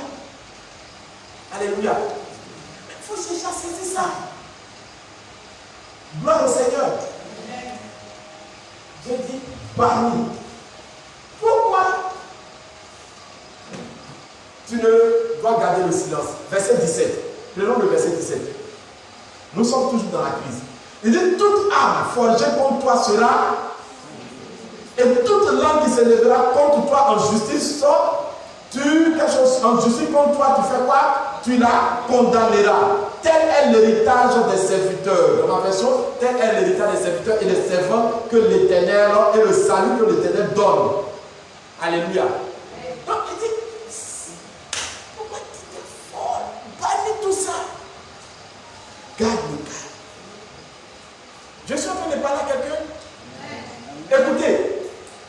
Alléluia. Il faut chercher à saisir ça. Gloire au Seigneur. Dieu dit, bannis. Pourquoi tu ne dois garder le silence? Verset 17. Prenons le verset 17. Nous sommes toujours dans la crise. Il dit, toute arme forgée contre toi sera, et toute langue qui se lèvera contre toi en justice, quelque chose en justice contre toi, tu fais quoi? Tu la condamneras. Tel est l'héritage des serviteurs. Dans ma version, tel est l'héritage des serviteurs et des servants que l'Éternel et le salut que l'Éternel donne. Alléluia. Donc il dit, pourquoi tu es fort? Bannis tout ça. Garde le calme. Je suis en train de parler à quelqu'un. Écoutez,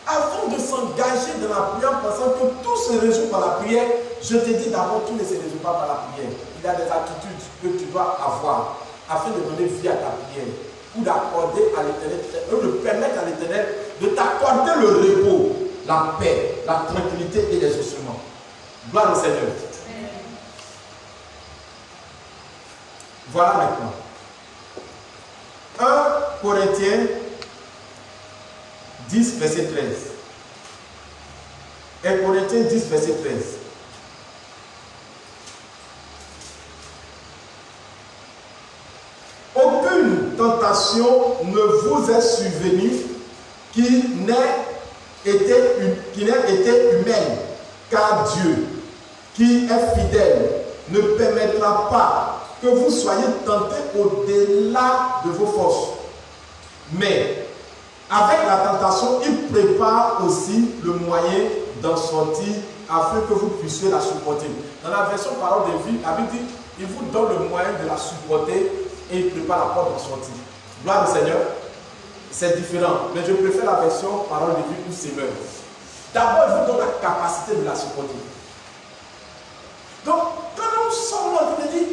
avant de s'engager dans la prière, pensant que tout se résout par la prière, je te dis d'abord, tout ne se résout pas par la prière. Il y a des attitudes que tu dois avoir afin de donner vie à ta prière, ou d'accorder à l'Éternel, de permettre à l'Éternel de t'accorder le repos, la paix, la tranquillité et les ossements. Gloire au Seigneur. Voilà maintenant. 1 Corinthiens 10, verset 13. 1 Corinthiens 10, verset 13. Aucune tentation ne vous est survenue qui n'ait été humaine, car Dieu, qui est fidèle, ne permettra pas que vous soyez tentés au-delà de vos forces. Mais avec la tentation, il prépare aussi le moyen d'en sortir afin que vous puissiez la supporter. Dans la version parole de vie, la Bible dit, il vous donne le moyen de la supporter et il prépare la porte d'en sortir. Gloire au Seigneur. C'est différent, mais je préfère la version parole de vie ou Seigneur. D'abord, il vous donne la capacité de la supporter. Donc, quand nous sommes là, on dit,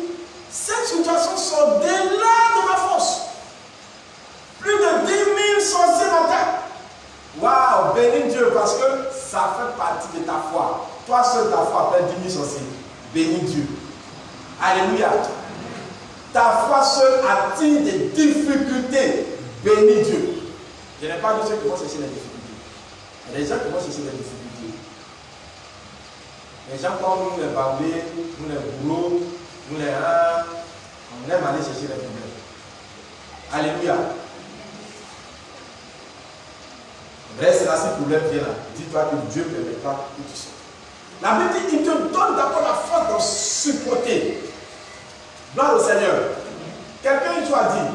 cette situation sort de là de ma force. Plus de 10 000 sorciers m'attaquent. Waouh, bénis Dieu parce que ça fait partie de ta foi. Toi seul, ta foi appelle 10 000 sorciers. Bénis Dieu. Alléluia. Ta foi seule attire des difficultés. Bénis Dieu. Je n'ai pas dit ceux qui vont chercher les difficultés. Il y a des gens qui vont chercher les difficultés. Les gens comme nous, les barbés, nous les boulots, nous les rats, on aime aller chercher les problèmes. Alléluia. Reste là si le problème vient là. Dis-toi que Dieu permettra que tu sortes. La Bible dit, il te donne d'abord la force de supporter. Gloire au Seigneur. Quelqu'un que tu as dit.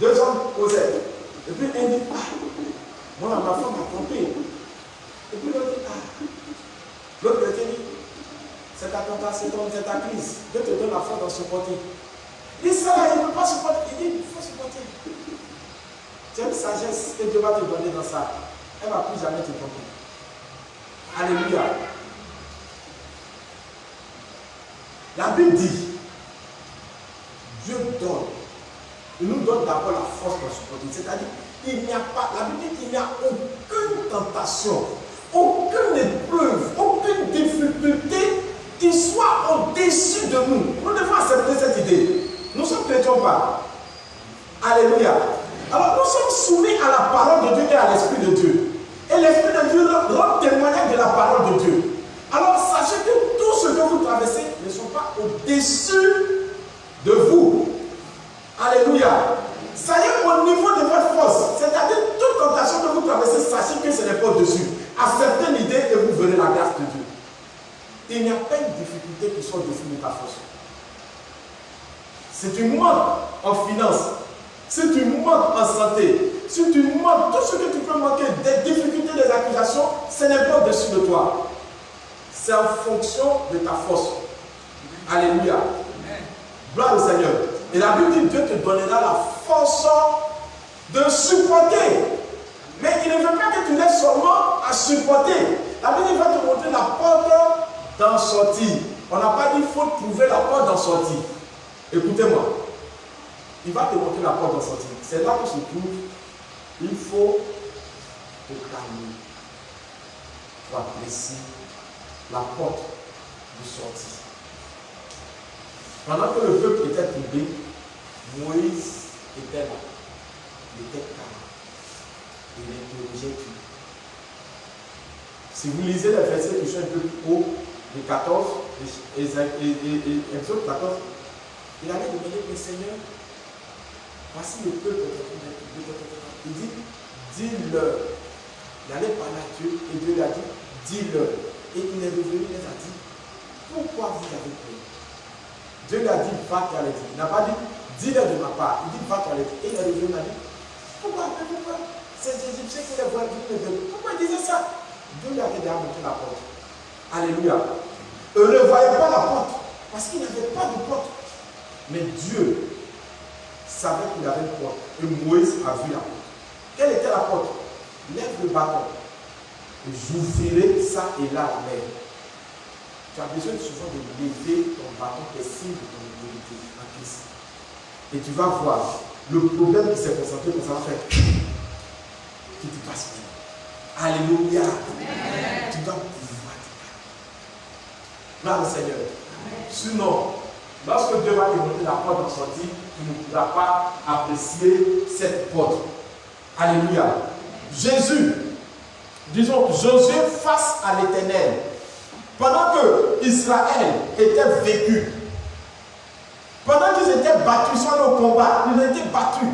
2 hommes causaient. Et puis un dit, moi ma femme m'a trompé. Et puis l'autre dit, l'autre dit, c'est ta tentation, c'est ta crise. Dieu te donne la force d'en supporter. Il dit, ça, il ne peut pas supporter. Il dit, il faut supporter. Tu as une sagesse que Dieu va te donner dans ça. Elle ne va plus jamais te tromper. Alléluia. La Bible dit, Dieu donne. Il nous donne d'abord la force de supporter. C'est-à-dire, il n'y a pas, la Bible dit qu'il n'y a aucune tentation, aucune épreuve, aucune difficulté qui soit au-dessus de nous. Nous devons accepter cette idée. Nous sommes chrétiens pas. Alléluia. Alors nous sommes soumis à la parole de Dieu et à l'Esprit de Dieu. Et l'Esprit de Dieu rend témoignage de la parole de Dieu. Alors sachez que tout ce que vous traversez ne sont pas au-dessus de vous. Alléluia. Ça y est au niveau de votre force. C'est-à-dire toute tentation que vous traversez, sachez que ce n'est pas au-dessus. Acceptez l'idée et vous verrez la grâce de Dieu. Il n'y a pas une difficulté qui soit au-dessus de ta force. Si tu manques en finance, si tu manques en santé, si tu manques tout ce que tu peux manquer, des difficultés, des accusations, ce n'est pas au-dessus de toi. C'est en fonction de ta force. Alléluia. Gloire au Seigneur. Et la Bible dit Dieu te donnera la force de supporter. Mais il ne veut pas que tu laisses seulement à supporter. La Bible va te montrer la porte d'en sortir. On n'a pas dit qu'il faut trouver la porte d'en sortir. Écoutez-moi. Il va te montrer la porte d'en sortir. C'est là que se trouve. Il faut te calmer pour apprécier la porte de sortie. Pendant que le peuple était tombé, Moïse était là. Il était calme. Il interrogeait Dieu. Si vous lisez les versets qui sont un peu plus hauts, les 14, Exode 14, il avait demandé au Seigneur, voici le peuple. Il dit, dis-leur. Il allait parler à Dieu et Dieu lui a dit, dis-leur. Et il est revenu et il a dit, pourquoi vous avez peur? Dieu lui a dit, va tu allais dire. Il n'a pas dit, dis-leur de ma part. Il dit, va tu allais dire. Et il est revenu et il a dit, pourquoi? C'est les Égyptiens qui les voient venir. Pourquoi il disait ça? Dieu lui avait déjà montré la porte. Alléluia. Eux ne voyaient pas la porte parce qu'il n'avait pas de porte. Mais Dieu savait qu'il avait une porte. Et Moïse a vu la porte. Quelle était la porte? Lève le bâton. J'ouvrirai ça et là la mer. Tu as besoin souvent de lever ton bâton qui est signe de ton autorité en Christ. Et tu vas voir le problème qui s'est concentré pour ça va faire qui te passe bien. Alléluia. Amen. Tu dois pouvoir te calmer. Gloire au Seigneur. Amen. Sinon, lorsque Dieu va te montrer la porte en sortie, tu ne pourras pas apprécier cette porte. Alléluia. Jésus, disons, Josué face à l'Éternel. Pendant que Israël était vécu, pendant qu'ils étaient battus, sur le combat, ils étaient battus.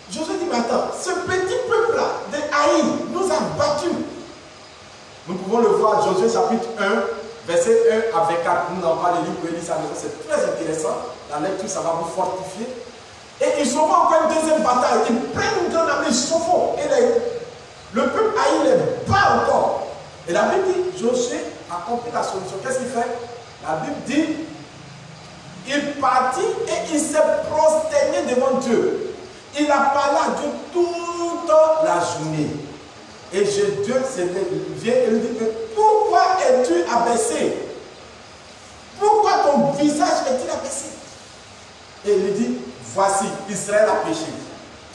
Josué dit, mais attends, ce petit peuple-là, de Haï, nous a battus. Nous pouvons le voir, Josué chapitre 1, verset 1 à 24. Nous n'avons pas les livres pour lire ça, mais c'est très intéressant. La lecture, ça va vous fortifier. Et ils sont encore une deuxième bataille. Ils prennent une grande armée, ils sont forts. Et le peuple Haï les bat encore. Et la Bible dit, Josué a compris la solution. Qu'est-ce qu'il fait? La Bible dit, il partit et il s'est prosterné devant Dieu. Il a parlé à Dieu toute la journée. Et Dieu vient et lui dit, pourquoi es-tu abaissé? Pourquoi ton visage est-il abaissé? Et il lui dit, voici, Israël a péché.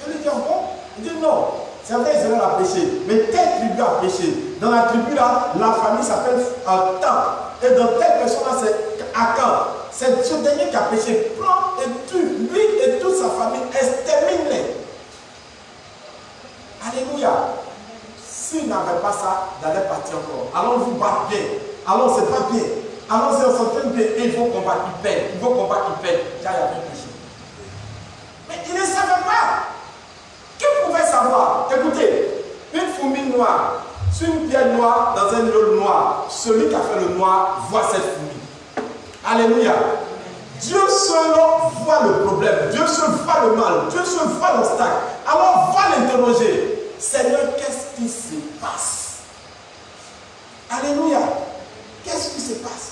Il lui dit encore, il dit non, c'est vrai Israël a péché, mais telle tribu a péché. Dans la tribu là, la famille s'appelle Tan. Et dans telle personne là, c'est Akan. C'est ce dernier qui a péché. Prends et tue lui et toute sa famille, extermine-les. Alléluia. S'il n'avait pas ça, il allait partir encore. Allons vous battre bien. Allons, c'est pas bien. Allons, on s'entraîne bien. Et il faut combattre, il perd. Il faut combattre, il perd. Car il y avait péché. Mais il ne savait pas. Qui pouvait savoir? Écoutez, une fourmi noire, sur une pierre noire, dans un lieu noir, celui qui a fait le noir voit cette fourmi. Alléluia. Dieu seul voit le problème, Dieu seul voit le mal, Dieu seul voit l'obstacle. Alors va l'interroger. Seigneur, qu'est-ce qui se passe? Alléluia. Qu'est-ce qui se passe?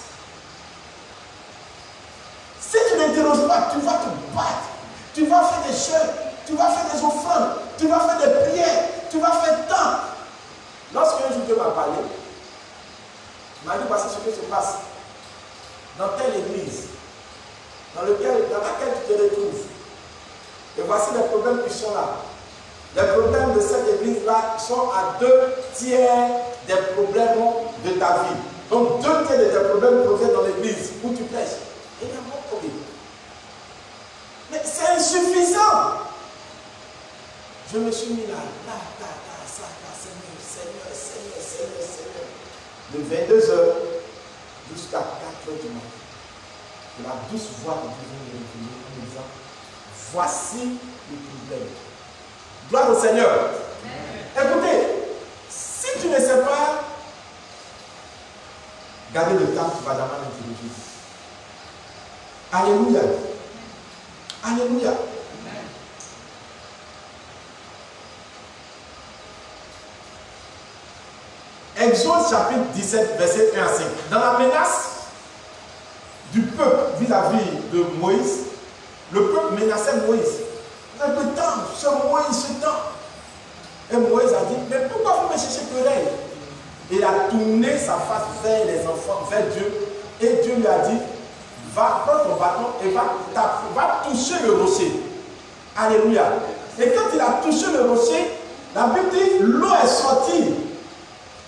Si tu n'interroges pas, tu vas te battre. Tu vas faire des jeûnes, tu vas faire des offrandes, tu vas faire des prières, tu vas faire tant. Lorsqu'un jour Dieu m'a parlé, il m'a dit, voici ce qui se passe dans telle église, dans laquelle tu te retrouves. Et voici les problèmes qui sont là. Les problèmes de cette église-là sont à 2/3 des problèmes de ta vie. Donc 2/3 de tes problèmes proviennent dans l'église où tu prêches. Et il y a mon problème. Mais c'est insuffisant. Je me suis mis là, Seigneur. De 22h jusqu'à 4h du matin. De la douce voix de Dieu me réveiller en me disant, voici le problème. Gloire au Seigneur. Écoutez, si tu ne sais pas garder le temps, tu vas jamais l'interroger. Alléluia. Alléluia. Exode chapitre 17, verset 1 à 5. Dans la menace du peuple vis-à-vis de Moïse, le peuple menaçait Moïse. Ce Moïse. Et Moïse a dit, mais pourquoi vous me cherchez querelle? Il a tourné sa face vers les enfants, vers Dieu. Et Dieu lui a dit, va prendre ton bâton et va toucher le rocher. Alléluia. Et quand il a touché le rocher, la Bible dit, l'eau est sortie.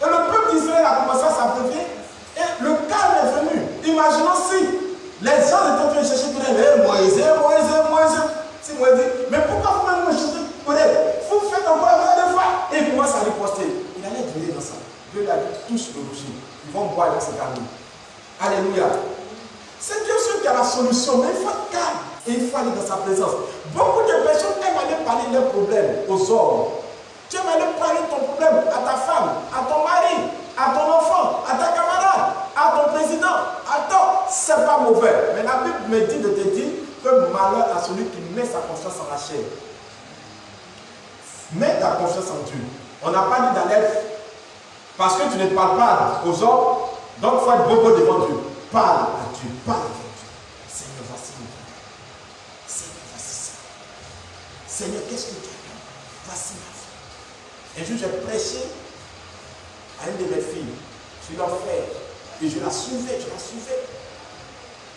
Et le peuple d'Israël a commencé à s'abreuver. Et le calme est venu. Imaginons si les gens étaient en train de chercher querelle. Moïse. Si Moïse dit, mais pourquoi vous me cherchez querelle? Vous faites encore la deux fois. Et il commence à riposter. Il allait durer dans ça. Dieu lui a dit, touche le rocher. Ils vont boire avec ses calmes. Alléluia. C'est Dieu seul qui a la solution, mais il faut être calme et il faut aller dans sa présence. Beaucoup de personnes aiment aller parler de leurs problèmes aux hommes. Tu aimes aller parler de ton problème à ta femme, à ton mari, à ton enfant, à ta camarade, à ton président. Attends, c'est pas mauvais. Mais la Bible me dit de te dire que malheur à celui qui met sa confiance en la chair. Mets ta confiance en Dieu. On n'a pas dit d'aller parce que tu ne parles pas aux hommes, donc il faut être bobo devant Dieu. Parle à Dieu, parle avec Dieu. Seigneur, voici mon problème. Seigneur, voici ça. Seigneur, qu'est-ce que tu as dit? Voici ma vie. Un jour, j'ai prêché à une de mes filles sur l'enfer. Et je la suivais.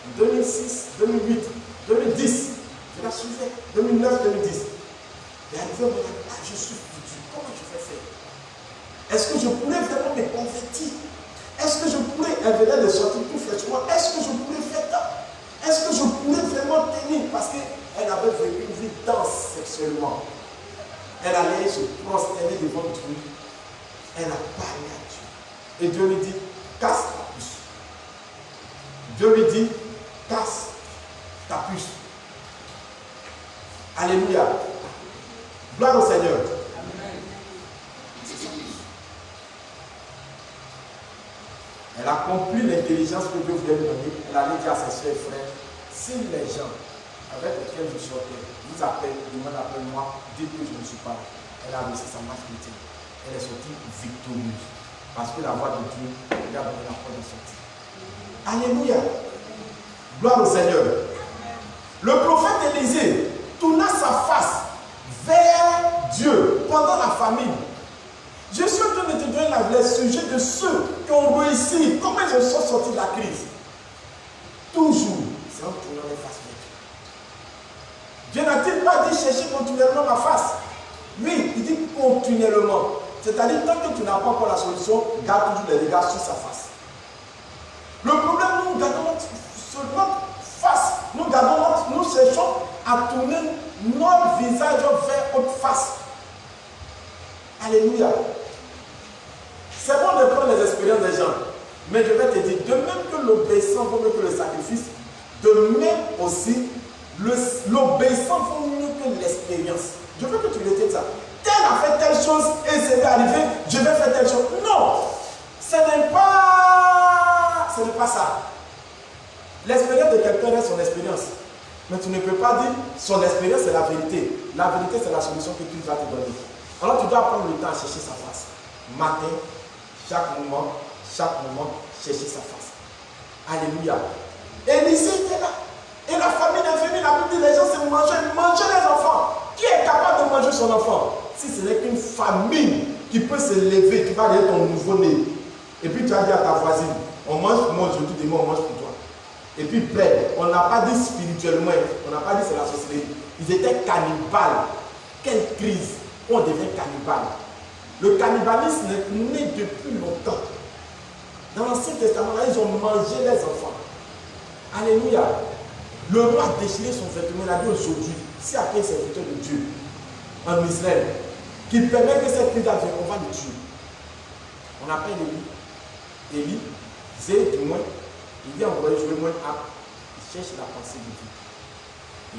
En 2006, 2008, 2010, je la suivais. 2009, 2010. Et elle veut me dire, ah, je suis foutu. Comment je vais faire? Est-ce que je pourrais vraiment me convertir? Est-ce que je pourrais, elle venait de sortir tout fraîchement, est-ce que je pourrais faire ça? Est-ce que je pourrais vraiment tenir? Parce qu'elle avait vécu une vie dense sexuellement. Elle allait se prosterner devant Dieu. Elle a parlé à Dieu. Et Dieu lui dit, casse ta puce. Dieu lui dit, casse ta puce. Alléluia. Gloire au Seigneur. Elle a compris l'intelligence que Dieu voulait lui donner. Elle allait dire à ses soeurs et frères, si les gens avec lesquels je sortais vous appellent, demandent appelle-moi, dites que je ne suis pas là. Elle a réussi sa marche chrétienne. Elle est sortie victorieuse. Parce que la voix de Dieu lui a donné la porte de sortie. Alléluia. Gloire au Seigneur. Le prophète Élisée tourna sa face vers Dieu pendant la famine. Je suis en train de te donner les sujets de ceux qui ont réussi. Comment ils sont sortis de la crise? Toujours, c'est en tournant les faces vers Dieu. Dieu n'a-t-il pas dit chercher continuellement ma face? Oui, il dit continuellement. C'est-à-dire, tant que tu n'as pas encore la solution, garde toujours les regards sur sa face. Le problème, nous gardons notre face. Nous cherchons à tourner notre visage vers notre face. Alléluia. C'est bon de prendre les expériences des gens. Mais je vais te dire, de même que l'obéissance vaut mieux que le sacrifice, de même aussi, l'obéissance vaut mieux que l'expérience. Je veux que tu retiennes ça. Tel a fait telle chose et c'est arrivé, je vais faire telle chose. Non, ce n'est pas ça. L'expérience de quelqu'un reste son expérience. Mais tu ne peux pas dire son expérience c'est la vérité. La vérité c'est la solution que Dieu va te donner. Alors tu dois prendre le temps à chercher sa face. Matin, chaque moment, chercher sa face. Alléluia. Élisée était là. Et la famine est venue, la Bible dit les gens se mangeaient les enfants. Qui est capable de manger son enfant? Si ce n'est qu'une famine qui peut se lever, tu vas dire ton nouveau-né. Et puis tu vas dire à ta voisine, on mange pour moi aujourd'hui, demain on mange pour toi. Et puis près, on n'a pas dit spirituellement, on n'a pas dit c'est la société. Ils étaient cannibales. Quelle crise! On devient cannibale. Le cannibalisme est né depuis longtemps. Dans l'Ancien Testament, là, ils ont mangé les enfants. Alléluia. Le roi a déchiré son vêtement. Il a dit aujourd'hui, si après un serviteur de Dieu en Israël, qui permet que cette crise arrive, on va le tuer. On appelle Élie, Zé du moins, il dit envoyer jouer moins à. Il cherche la pensée de Dieu.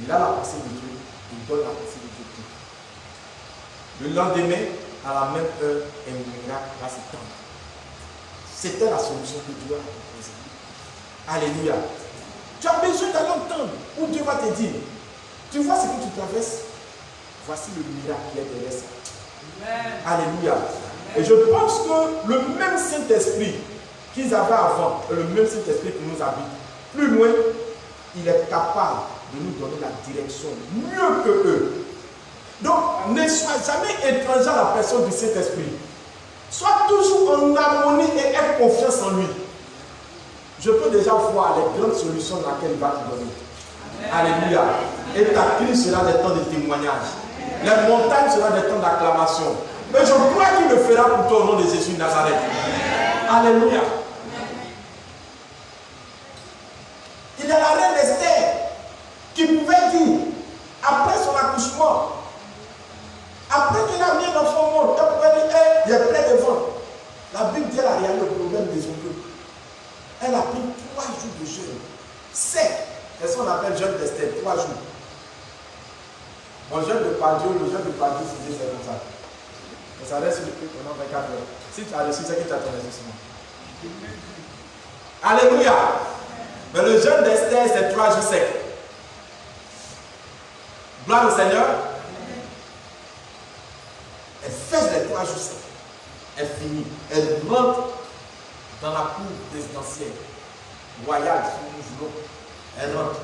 Il a la pensée de Dieu, il donne la pensée de Dieu. Le lendemain, à la même heure, un miracle va s'étendre. C'était la solution que Dieu a proposée. Alléluia. Tu as besoin d'aller entendre où Dieu va te dire. Tu vois ce que tu traverses. Voici le miracle qui est derrière ça. Amen. Alléluia. Amen. Et je pense que le même Saint-Esprit qu'ils avaient avant, le même Saint-Esprit qui nous habite, plus loin, il est capable de nous donner la direction mieux que eux. Donc, ne sois jamais étranger à la personne du Saint-Esprit. Sois toujours en harmonie et aie confiance en lui. Je peux déjà voir les grandes solutions dans lesquelles il va te donner. Amen. Alléluia. Et ta crise sera des temps de témoignage. Les montagnes seront des temps d'acclamation. Mais je crois qu'il le fera pour toi au nom de Jésus de Nazareth. Alléluia. Il est la reine Esther qui pouvait dire, après son accouchement, après qu'il a mis un enfant au monde, elle pouvait dire, hey, il est plein de vent. La Bible dit, elle a réalisé le problème des ongles. Elle a pris 3 jours de jeûne. Sec. C'est ce qu'on appelle jeûne d'Esther, 3 jours. Mon jeûne de Padio, le jeûne de Padio, c'est comme ça. Mais ça reste sur le prix pendant 24 heures. Si tu as reçu, c'est que tu as ton exaucement. Alléluia. Mais le jeûne d'Esther, c'est 3 jours secs. Gloire au Seigneur. Elle fait les 3 jours secs. Elle finit. Elle rentre dans la cour présidentielle, royale, si nous voulons. Elle rentre.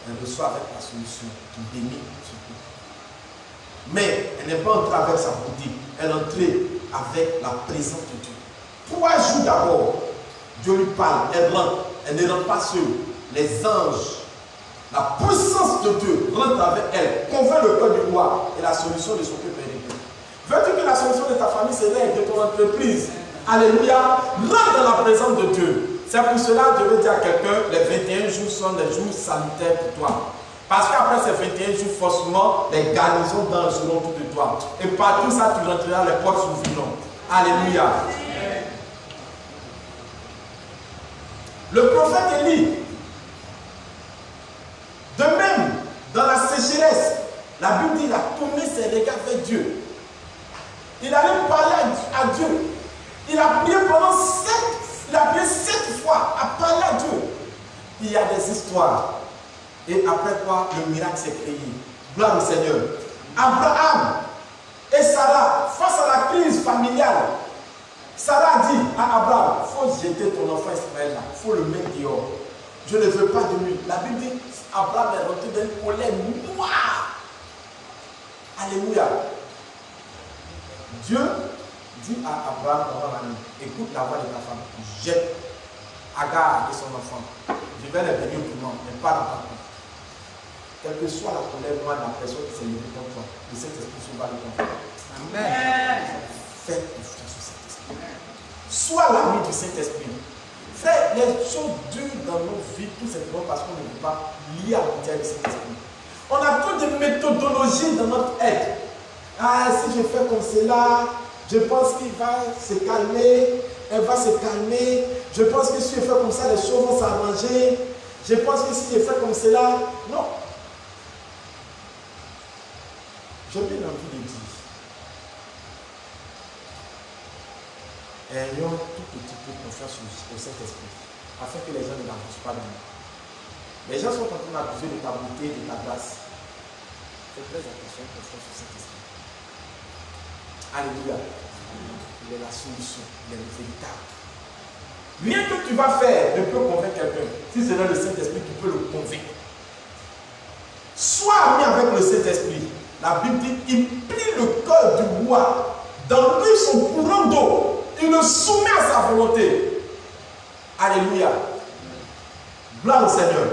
Elle reçoit avec la solution qui bénit surtout. Mais elle n'est pas entrée avec sa beauté. Elle est entrée avec la présence de Dieu. 3 jours d'abord, Dieu lui parle. Elle rentre. Elle ne rentre pas seule. Les anges, la puissance de Dieu rentre avec elle, convainc le cœur du roi et la solution de son peuple est réglée. Veux-tu que la solution de ta famille se règle, de ton entreprise? Alléluia. Rentre dans la présence de Dieu. C'est pour cela que je veux dire à quelqu'un, les 21 jours sont des jours salutaires pour toi. Parce qu'après ces 21 jours, forcément, les garnisons d'anges seront autour de toi. Et partout ça, tu rentreras, les portes s'ouvriront. Alléluia. Le prophète Élie, de même, dans la sécheresse, la Bible dit qu'il a tourné ses regards vers Dieu. Il allait parler à Dieu. Il a prié pendant 7 fois à parler à Dieu. Il y a des histoires. Et après quoi, le miracle s'est créé. Gloire au Seigneur. Abraham et Sarah, face à la crise familiale, Sarah a dit à Abraham, il faut jeter ton enfant Ismaël là, il faut le mettre dehors. Je ne veux pas de lui. La Bible dit, Abraham est rentré dans une colère noire. Alléluia. Dieu dit à Abraham pendant la nuit, écoute la voix de ta femme, jette Agar et son enfant. Je vais les bénir pour moi, mais pas dans ta compte. Quelle que soit la colère noire de la personne qui s'est levée contre toi, le Saint-Esprit va le comprendre. Amen. Fais confiance au Saint-Esprit. Sois l'ami du Saint-Esprit. Frère, les choses durent dans nos vies tout simplement parce qu'on ne veut pas lier à l'unité du Saint-Esprit. On a trop de méthodologies dans notre être. Ah, si je fais comme cela, je pense qu'il va se calmer, elle va se calmer. Je pense que si je fais comme ça, les choses vont s'arranger. Je pense que si je fais comme cela, non. J'ai bien envie de dire, ayons tout petit peu confiance au Saint-Esprit, afin que les gens ne l'avancent pas dans nous. Les gens sont en train d'abuser de ta beauté, de ta grâce. Fais très attention pour faire sur cet esprit. Alléluia. Il est la solution, il est le véritable. Rien que tu vas faire ne peut convaincre quelqu'un. Si c'est là le Saint-Esprit qui peut le convaincre. Sois ami avec le Saint-Esprit. La Bible dit, il plie le cœur du roi. Dans lui son courant d'eau. Il le soumet à sa volonté. Alléluia. Gloire au Seigneur.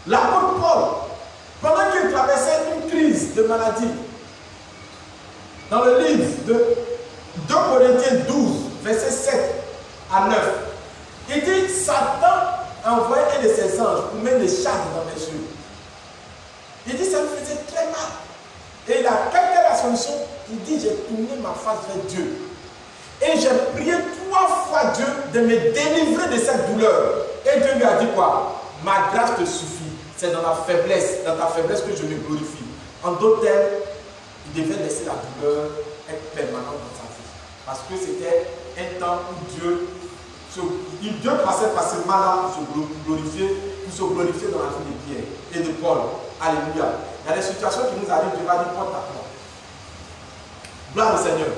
L'apôtre Paul, pendant qu'il traversait une crise de maladie, dans le livre de 2 Corinthiens 12, versets 7 à 9, il dit, Satan a envoyé un de ses anges pour mettre des charges dans mes yeux. Il dit, ça me faisait très mal. Et il a quelle est la solution? Il dit, j'ai tourné ma face vers Dieu. Et j'ai prié 3 fois Dieu de me délivrer de cette douleur. Et Dieu lui a dit quoi? Ma grâce te suffit. C'est dans la faiblesse, dans ta faiblesse que je me glorifie. En d'autres termes, il devait laisser la douleur être permanente dans sa vie. Parce que c'était un temps où Dieu passait par ce mal-là pour se glorifier dans la vie de Pierre et de Paul. Alléluia. Il y a des situations qui nous arrivent, Dieu va dire, porte à toi. Gloire au Seigneur.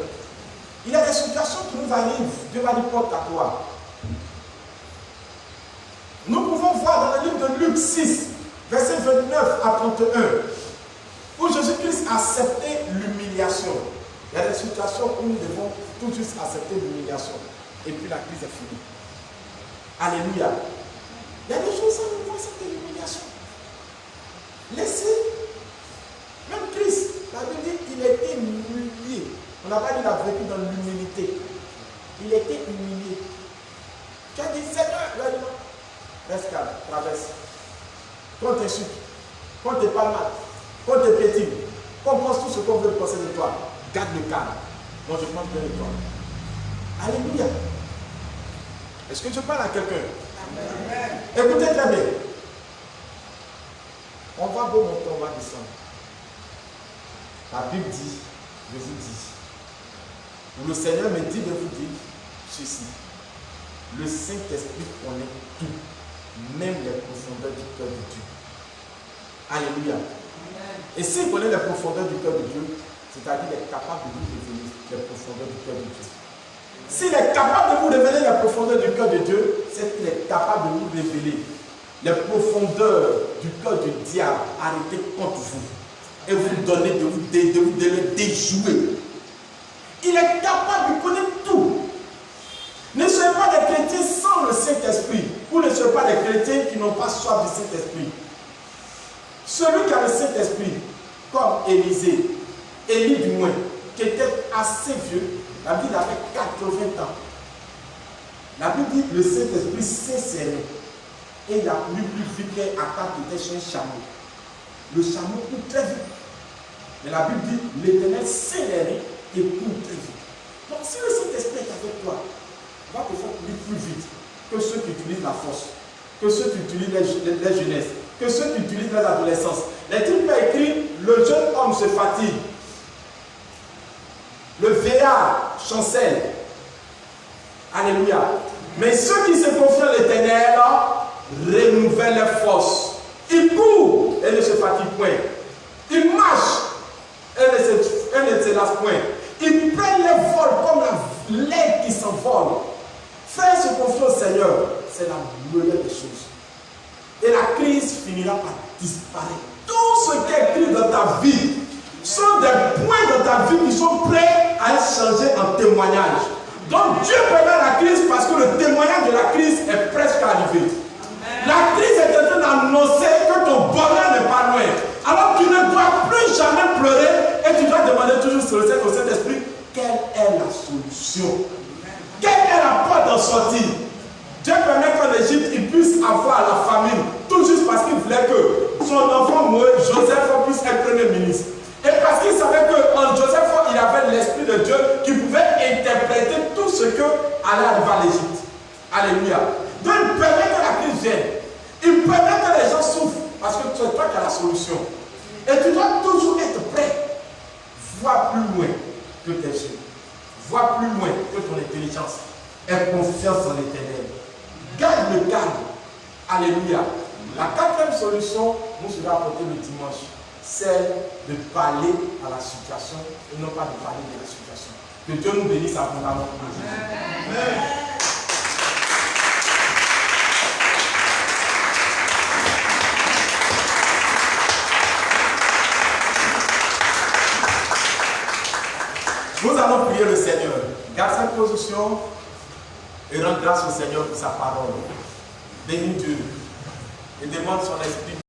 Il y a des situations qui nous arrivent, Dieu va dire, porte à toi. Nous pouvons voir dans le livre de Luc 6, versets 29 à 31, où Jésus-Christ acceptait l'humiliation. Il y a des situations où nous devons tout juste accepter l'humiliation. Et puis la crise est finie. Alléluia. Il y a des choses où nous devons accepter l'humiliation. Laissez. Même Christ, la Bible dit qu'il a été humilié. On n'a pas dit qu'il a vécu dans l'humilité. Il a été humilié. Tu as dit, Seigneur, reste calme, traverse. Quand tu t'insulte, quand tu parles mal, quand tu pétines, quand on pense tout ce qu'on veut penser de toi, garde le calme. Moi, je pense bien de toi. Alléluia. Est-ce que je parle à quelqu'un? Écoutez très bien. On va beau monter, on va descendre. La Bible dit, je vous dis, le Seigneur me dit de vous dire ceci. Le Saint-Esprit connaît tout, même les profondeurs du cœur de Dieu. Alléluia. Et s'il connaît les profondeurs du cœur de Dieu, c'est-à-dire qu'il est capable de vous révéler les profondeurs du cœur de Dieu. S'il est capable de vous révéler les profondeurs du cœur de Dieu, c'est qu'il est capable de vous révéler les profondeurs du cœur du diable arrêté contre vous et vous donner de le déjouer. Il est capable de connaître tout. Ne soyez pas des chrétiens sans le Saint-Esprit, ou ne soyez pas des chrétiens qui n'ont pas soif du Saint-Esprit. Celui qui a le Saint-Esprit, comme Élie du moins, qui était assez vieux, la Bible avait 80 ans. La Bible dit le Saint-Esprit s'est serré. Et il a couru plus vite qu'Akan qui était chez un chameau. Le chameau court très vite. Mais la Bible dit l'Éternel s'est serré et court très vite. Donc si le Saint-Esprit est avec toi, il va te faire courir plus vite que ceux qui utilisent la force, que ceux qui utilisent les jeunesses, que ceux qui utilisent l'adolescence. Les types écrit le jeune homme se fatigue. Le vieillard chancelle. Alléluia. Mais ceux qui se confient à l'Éternel renouvellent leurs forces. Ils courent et ne se fatiguent point. Ils marchent et ne se lassent point. Ils prennent les vols comme l'air qui s'envole. Faire se confier au Seigneur, c'est la meilleure des choses. Et la crise finira par disparaître. Tout ce qui est écrit dans ta vie sont des points dans ta vie qui sont prêts à être changés en témoignage. Donc Dieu permet la crise parce que le témoignage de la crise est presque arrivé. La crise est en train d'annoncer que ton bonheur n'est pas loin. Alors tu ne dois plus jamais pleurer et tu dois demander toujours sur le Saint-Esprit quelle est la solution. Quelle est la porte d'en sortir? Dieu permet qu'en Égypte, il puisse avoir la famine, tout juste parce qu'il voulait que son enfant Moïse, Joseph, puisse être premier ministre. Et parce qu'il savait qu'en Joseph, il avait l'Esprit de Dieu qui pouvait interpréter tout ce que allait arriver à l'Égypte. Alléluia. Donc il permet que la crise vienne. Il permet que les gens souffrent parce que c'est toi qui as la solution. Et tu dois toujours être prêt. Vois plus loin que tes yeux. Vois plus loin que ton intelligence. Aie confiance en l'Éternel. Garde le calme. Alléluia. La quatrième solution, nous sera apportée le dimanche, celle de parler à la situation et non pas de parler de la situation. Que Dieu nous bénisse abondamment pour nous. Amen. Nous allons prier le Seigneur. Garde cette position et rends grâce au Seigneur pour sa parole. Bénis Dieu et demande son esprit.